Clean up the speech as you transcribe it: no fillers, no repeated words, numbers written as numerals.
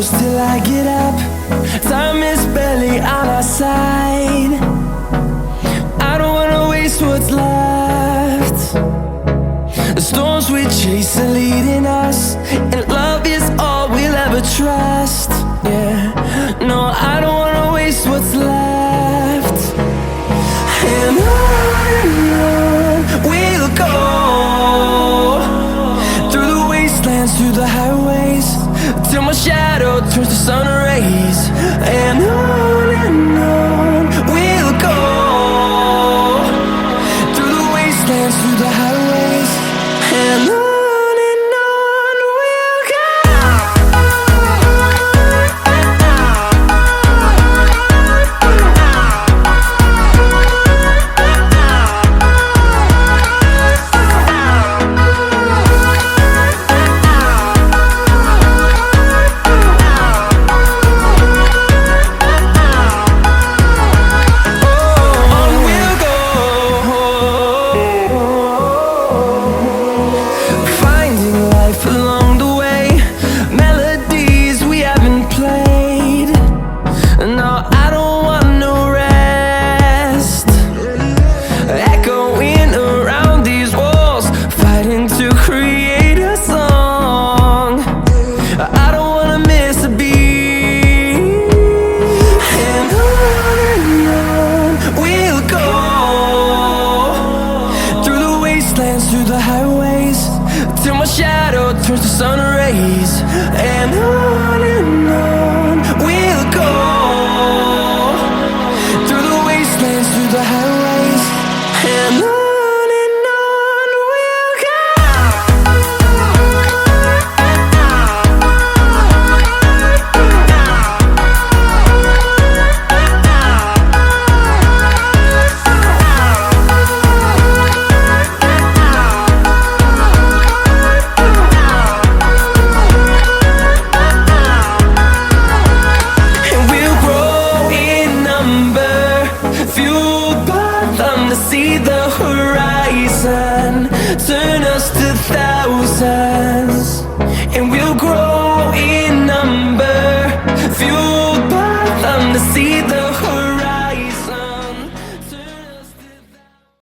close till I get up. Time is barely on our side. I don't wanna waste what's left. The storms we chase are leading us, and love is all we'll ever trust. Yeah, no, I don't wanna waste what's left. And on we'll go, through the wastelands, through the highways, till my shadow turns to sun rays. And on we'll go, through the wastelands, through the highways, and on we'll go. Through the highways, till my shadow turns to sun rays. And on we'll go, through the wastelands, through the highways, and on we'll go. See the horizon, turn us to thousands.